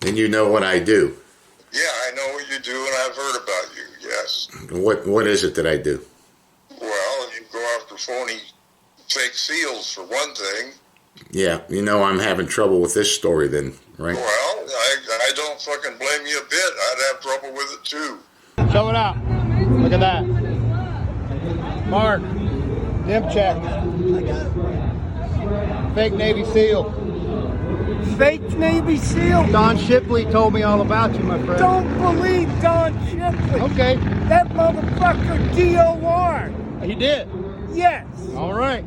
And you know what I do. Yeah, I know what you do, and I've heard about you, yes. What is it that I do? Well, you go after phony fake seals, for one thing. Yeah, you know I'm having trouble with this story then, right? Well, I don't fucking blame you a bit. I'd have trouble with it, too. Show it out. Look at that. Mark, dim check. Fake Navy SEAL. Fake Navy SEAL? Don Shipley told me all about you, my friend. Don't believe Don Shipley. Okay. That motherfucker DOR. He did? Yes. All right.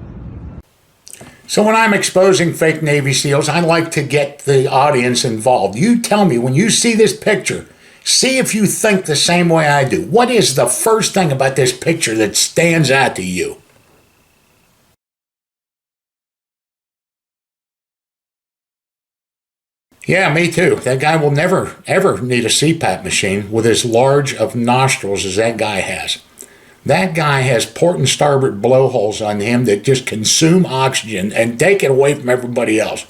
So when I'm exposing fake Navy SEALs, I like to get the audience involved. You tell me, when you see this picture, see if you think the same way I do. What is the first thing about this picture that stands out to you? Yeah, me too. That guy will never, ever need a CPAP machine with as large of nostrils as that guy has. That guy has port and starboard blowholes on him that just consume oxygen and take it away from everybody else.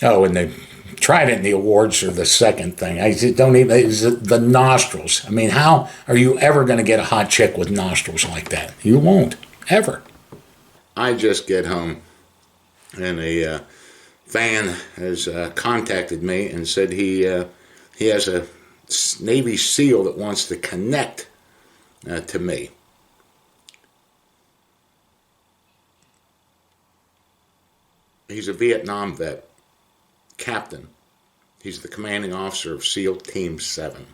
Oh, and they tried it in the awards or the second thing. I just don't even, it's the nostrils. I mean, how are you ever going to get a hot chick with nostrils like that? You won't, ever. I just get home and a fan has contacted me and said he has a Navy SEAL that wants to connect to me. He's a Vietnam vet, captain. He's the commanding officer of SEAL Team 7.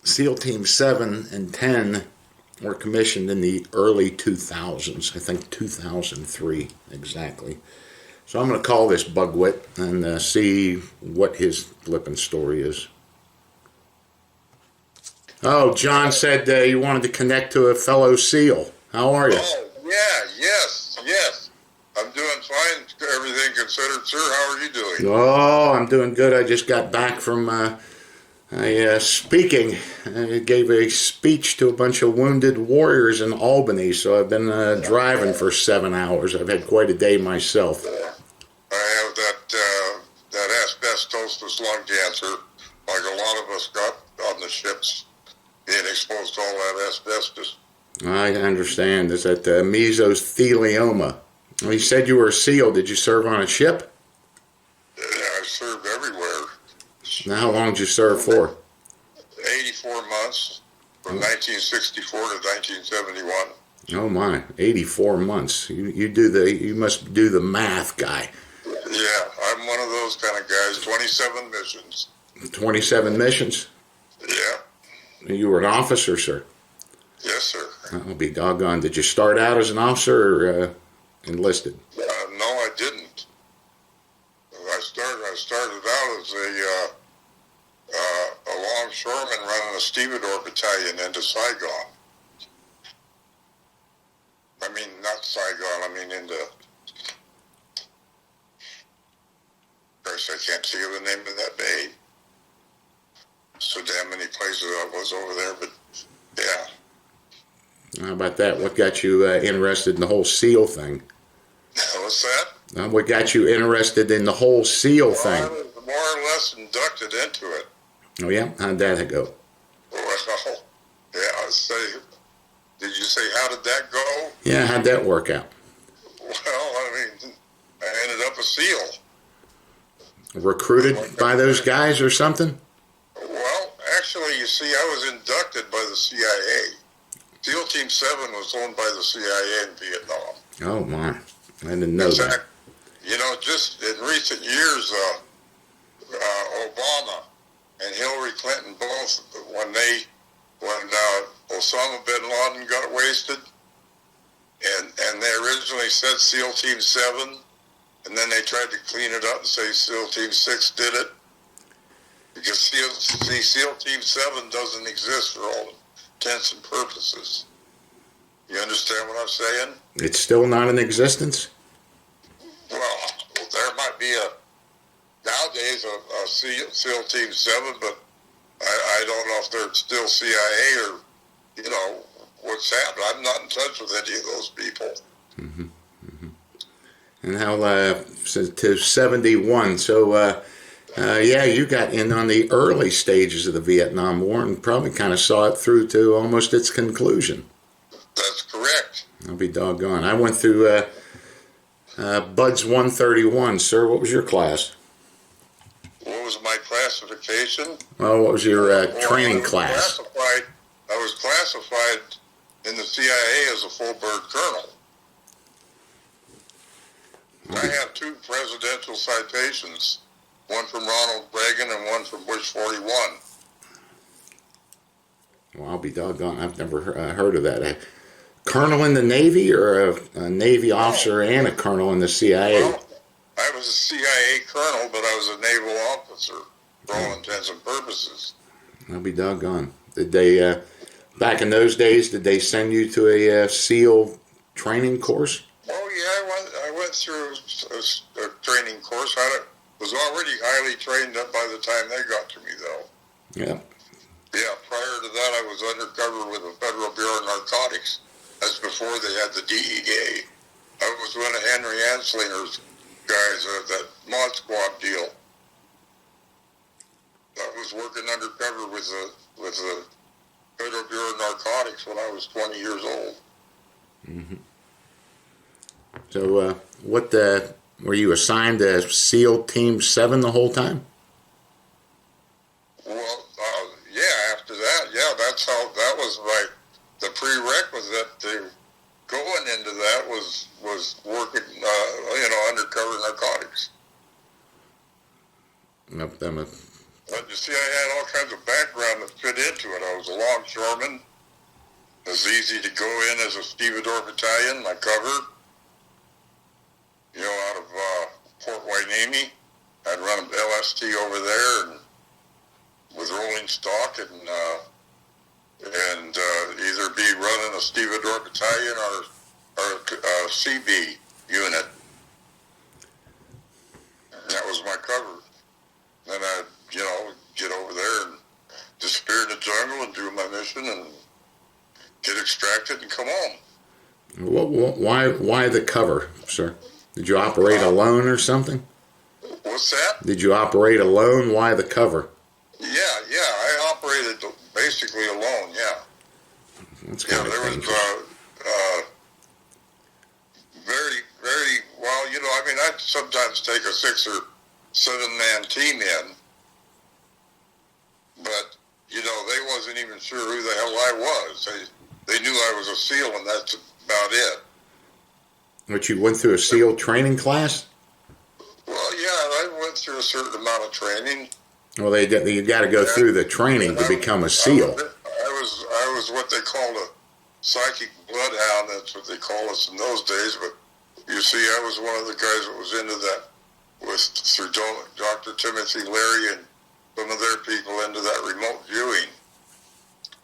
SEAL Team 7 and 10 were commissioned in the early 2000s, I think 2003 exactly. So I'm going to call this Bugwit and see what his flippin' story is. Oh, John said you wanted to connect to a fellow SEAL. How are you? Oh, yeah, yes. I'm doing fine, everything considered, sir. How are you doing? Oh, I'm doing good. I just got back from speaking. I gave a speech to a bunch of wounded warriors in Albany, so I've been driving for 7 hours. I've had quite a day myself. I have that asbestosis lung cancer, like a lot of us got on the ships, being exposed to all that asbestos. I understand. Is that mesothelioma? Well, you said you were a SEAL. Did you serve on a ship? Yeah, I served everywhere. Now, how long did you serve for? 84 months, from 1964 to 1971. Oh my, 84 months. You must do the math, guy. Yeah, I'm one of those kind of guys. 27 missions. 27 missions? Yeah. You were an officer, sir? Yes, sir. I'll be doggone. Did you start out as an officer or enlisted? No, I didn't. I started out as a longshoreman running a stevedore battalion into Saigon. I mean, not Saigon, I mean into... Of course, I can't think of the name of that bay. So damn many places I was over there, but yeah. How about that? What got you interested in the whole SEAL thing? What's that? What got you interested in the whole SEAL thing? I was more or less inducted into it. Oh yeah? How'd that go? Well, yeah, did you say how did that go? Yeah, how'd that work out? Well, I mean, I ended up a SEAL. Recruited by those guys or something? Well, actually, you see, I was inducted by the CIA. SEAL Team 7 was owned by the CIA in Vietnam. Oh my, I didn't know that. You know, just in recent years, Obama and Hillary Clinton both, when Osama bin Laden got wasted, and they originally said SEAL Team 7, and then they tried to clean it up and say SEAL Team 6 did it. Because SEAL Team 7 doesn't exist for all intents and purposes. You understand what I'm saying? It's still not in existence? Well, there might be nowadays a SEAL Team 7, but I don't know if they're still CIA or, what's happened. I'm not in touch with any of those people. Mm-hmm. Mm-hmm. And how to 71. So yeah, you got in on the early stages of the Vietnam War and probably kind of saw it through to almost its conclusion. That's correct. I'll be doggone. I went through Buds 131. Sir, what was your class? What was my classification? Well, what was your Well, training class? I was classified in the CIA as a full bird colonel. I have 2 presidential citations, one from Ronald Reagan and one from Bush 41. Well, I'll be doggone. I've never heard of that. A colonel in the Navy or a Navy officer and a colonel in the CIA? Well, I was a CIA colonel, but I was a naval officer for all intents and purposes. I'll be doggone. Did they, back in those days, did they send you to a SEAL training course? Oh yeah, I went through a training course. I was already highly trained up by the time they got to me, though. Yeah. Yeah, prior to that, I was undercover with the Federal Bureau of Narcotics. That's before they had the DEA. I was one of Henry Anslinger's guys, that Mod Squad deal. I was working undercover with the Federal Bureau of Narcotics when I was 20 years old. Mm-hmm. So, what were you assigned to SEAL Team 7 the whole time? Well, yeah, after that, yeah, that was the prerequisite to going into that was working, undercover narcotics. But you see, I had all kinds of background that fit into it. I was a longshoreman. It was easy to go in as a stevedore battalion. I covered, out of Port Hueneme. I'd run an LST over there and with rolling stock and either be running a stevedore battalion or a CB unit. And that was my cover. Then I'd, get over there and disappear in the jungle and do my mission and get extracted and come home. Why the cover, sir? Did you operate alone or something? What's that? Did you operate alone? Why the cover? Yeah, I operated basically alone, yeah. That's kind of there dangerous. was very, very, well, I'd sometimes take a 6 or 7 man team in, but, they wasn't even sure who the hell I was. They knew I was a SEAL, and that's about it. But you went through a SEAL training class? Well, yeah, I went through a certain amount of training. Well, you got to go through the training to become a SEAL. I was what they called a psychic bloodhound. That's what they call us in those days. But you see, I was one of the guys that was into that through Dr. Timothy Leary and some of their people into that remote viewing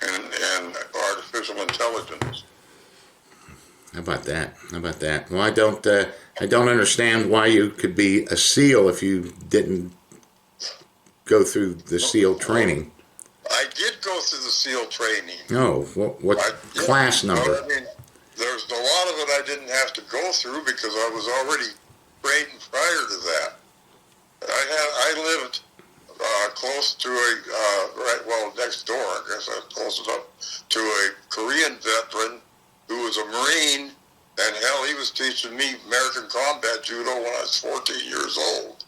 and artificial intelligence. How about that? Well, I don't understand why you could be a SEAL if you didn't go through the SEAL training. I did go through the SEAL training. No, what class number? Well, there's a lot of it I didn't have to go through because I was already trained prior to that. I lived close to next door, I guess that's close enough, to a Korean veteran who was a Marine, and hell, he was teaching me American combat judo when I was 14 years old.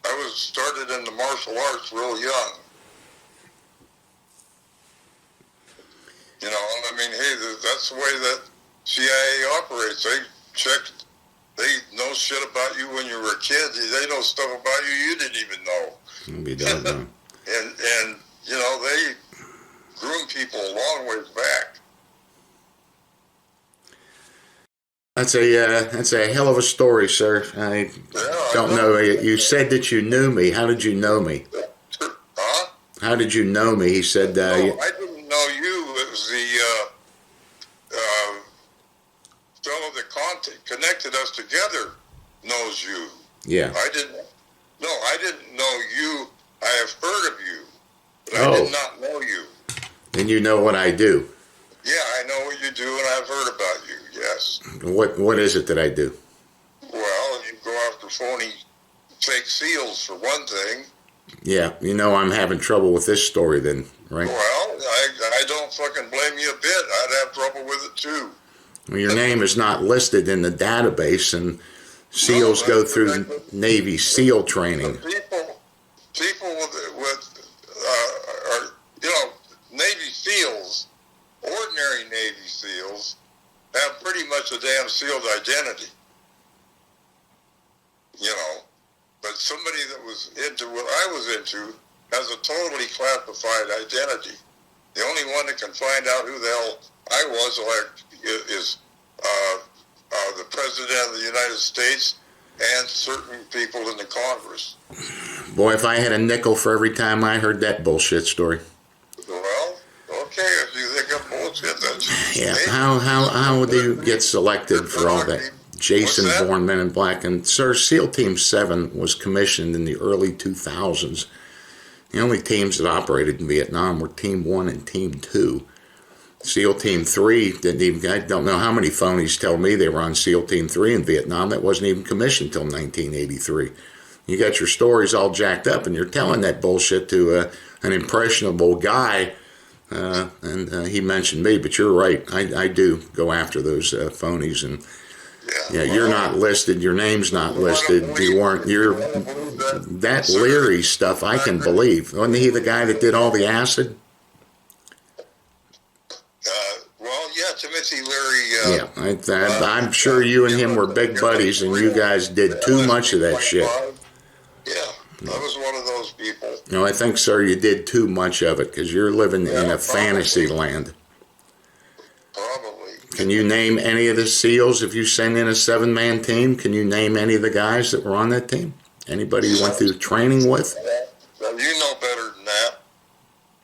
I was started in the martial arts real young. Hey, that's the way that CIA operates. They know shit about you when you were a kid. They know stuff about you didn't even know. Be done. and they groom people a long ways back. That's a hell of a story, sir. I don't know. You said that you knew me. How did you know me? Huh? How did you know me? He said. No, I didn't know you. It was the fellow that connected us together knows you. Yeah. I didn't know you. I have heard of you, but I did not know you. Then you know what I do. Yeah, I know what you do, and I've heard about you. Yes. What is it that I do? Well, phony fake SEALs for one thing. Yeah, you know I'm having trouble with this story then, right? Well, I don't fucking blame you a bit. I'd have trouble with it too. Well, your name is not listed in the database, and SEALs go through Navy SEAL training. People with are, you know, Navy SEALs, ordinary Navy SEALs, have pretty much a damn SEALed identity. You know, but somebody that was into what I was into has a totally classified identity. The only one that can find out who the hell I was is the President of the United States and certain people in the Congress. Boy, if I had a nickel for every time I heard that bullshit story. Well, okay, if you think I'm bullshit, that's... Yeah, how do you get selected for all that? Jason Bourne, Men in Black. And, sir, SEAL Team 7 was commissioned in the early 2000s. The only teams that operated in Vietnam were Team 1 and Team 2. SEAL Team 3 didn't even... I don't know how many phonies tell me they were on SEAL Team 3 in Vietnam. That wasn't even commissioned until 1983. You got your stories all jacked up, and you're telling that bullshit to an impressionable guy, and he mentioned me, but you're right. I do go after those phonies, and yeah, you're not listed. Your name's not listed. You weren't. That Leary stuff I can believe. Wasn't he the guy that did all the acid? Well, yeah, Timothy Leary. Yeah, I'm sure you and him were big buddies, and you guys did too much of that shit. Yeah, I was one of those people. No, I think, sir, you did too much of it because you're living in a fantasy land. Probably. Can you name any of the SEALs? If you send in a 7-man team, can you name any of the guys that were on that team? Anybody you went through training with? Well, you know better than that.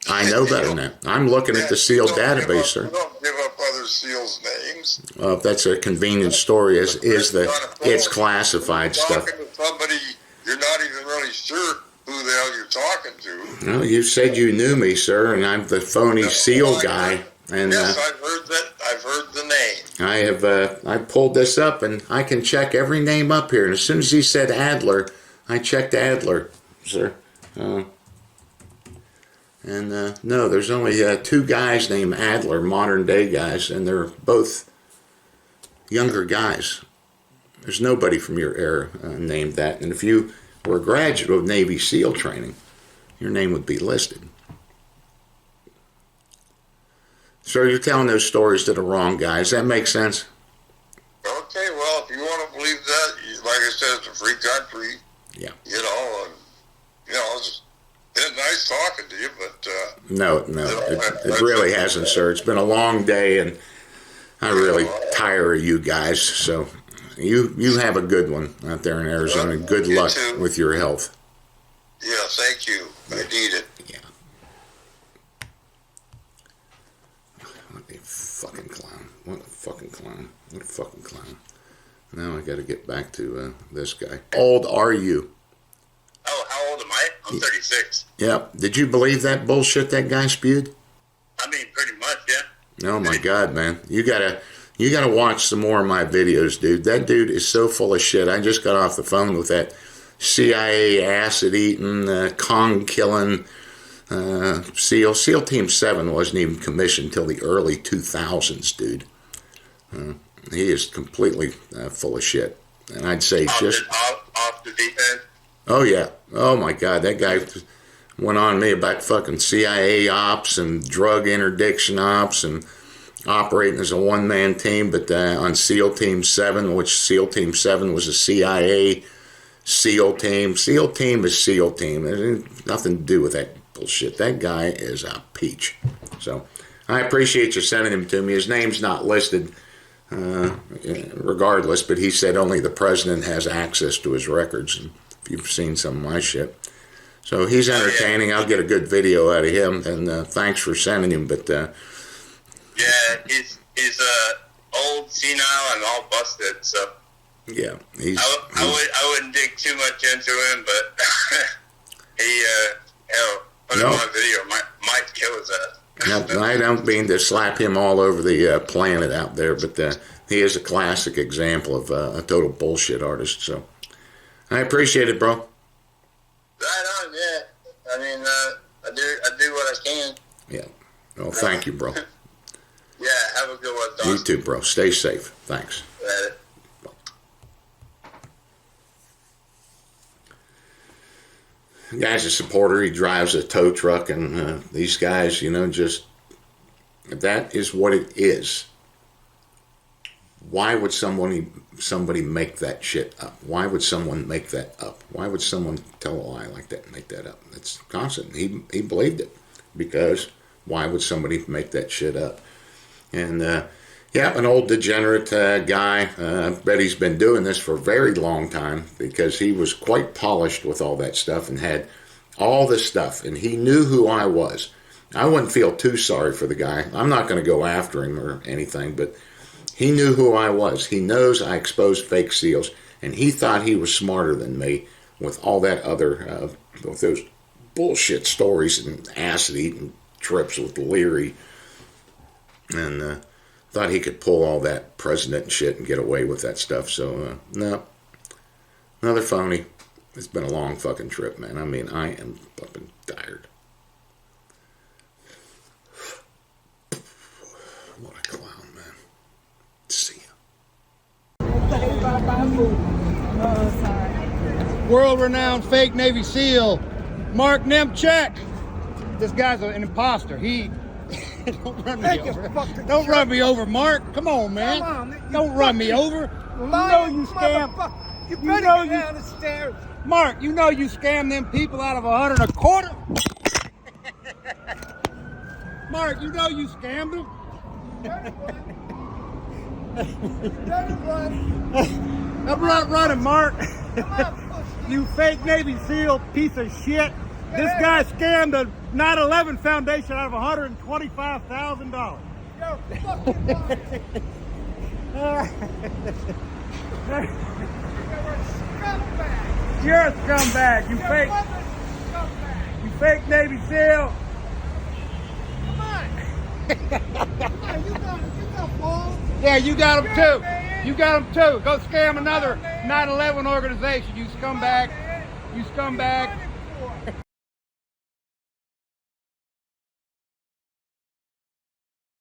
I know better than that. I'm looking at the SEAL database, sir. You don't give up other SEALs' names. Well, if that's a convenient story, it's classified stuff. Talking to somebody you're not even really sure who the hell you're talking to. Well, you said you knew me, sir, and I'm the phony SEAL guy. And yes, I've heard that. I've heard the name. I have. I pulled this up, and I can check every name up here. And as soon as he said Adler, I checked Adler, sir. No, there's only 2 guys named Adler, modern day guys, and they're both younger guys. There's nobody from your era named that. And if you were a graduate of Navy SEAL training, your name would be listed. So you're telling those stories to the wrong guys. That makes sense? Okay, well, if you want to believe that, like I said, it's a free country. Yeah. You know, and, you know, it's been nice talking to you, but... No, it really hasn't, sir. It's been a long day, and I really tire of you guys. So you have a good one out there in Arizona. Good luck with your health. Yeah, thank you. I need it. Yeah. What a fucking clown. What a fucking clown. What a fucking clown. Now I got to get back to this guy. How old are you? Oh, how old am I? I'm 36. Yeah. Did you believe that bullshit that guy spewed? I mean, pretty much, yeah. Oh my God, man. You gotta watch some more of my videos, dude. That dude is so full of shit. I just got off the phone with that CIA acid-eating, Kong-killing SEAL. SEAL Team 7 wasn't even commissioned until the early 2000s, dude. He is completely full of shit. And I'd say off the deep end? Oh, yeah. Oh, my God. That guy went on me about fucking CIA ops and drug interdiction ops and operating as a one-man team, but on SEAL Team 7, which SEAL Team 7 was a CIA SEAL team. SEAL team is SEAL team. There's nothing to do with that bullshit. That guy is a peach. So I appreciate you sending him to me. His name's not listed regardless, but he said only the president has access to his records, and if you've seen some of my shit. So he's entertaining. I'll get a good video out of him, and thanks for sending him. But yeah, he's old, senile, and all busted. So yeah, I wouldn't dig too much into him, but he put him on a video might kill his ass. No, I don't mean to slap him all over the planet out there, but he is a classic example of a total bullshit artist. So I appreciate it, bro. Right on, yeah. I mean, I do what I can. Yeah. Well, thank you, bro. Yeah, have a good one, Dawson. You too, bro. Stay safe. Thanks. Later. The guy's a supporter. He drives a tow truck, and these guys, just that is what it is. Why would somebody make that shit up? Why would someone make that up? Why would someone tell a lie like that and make that up? It's constant. He believed it, because why would somebody make that shit up? And an old degenerate guy. I bet he's been doing this for a very long time, because he was quite polished with all that stuff and had all this stuff, and he knew who I was. I wouldn't feel too sorry for the guy. I'm not going to go after him or anything, but he knew who I was. He knows I exposed fake seals, and he thought he was smarter than me with all that other, with those bullshit stories and acid-eating trips with Leary, and thought he could pull all that president and shit and get away with that stuff. So, no. Another phony. It's been a long fucking trip, man. I mean, I am fucking tired. What a clown, man. See ya. World-renowned fake Navy SEAL, Mark Nemchek. This guy's an imposter. He don't run me over. Don't run me over, Mark. Come on, man. Come on. Don't run me over. Lying You scam. motherfucker. You better get down the stairs. Mark, you know you scam them people out of $125. Mark, you know you scammed them. I'm not running, Mark. You fake Navy SEAL piece of shit. This guy scammed the 9/11 Foundation out of $125,000. You're fucking lying. You're a scumbag. You're a scumbag. You Your fake. mother's a scumbag. You fake Navy SEAL. Come on. You got balls. Yeah, you got them Yeah, too. man. You got them too. Go scam another 9/11 organization. You scumbag. You scumbag.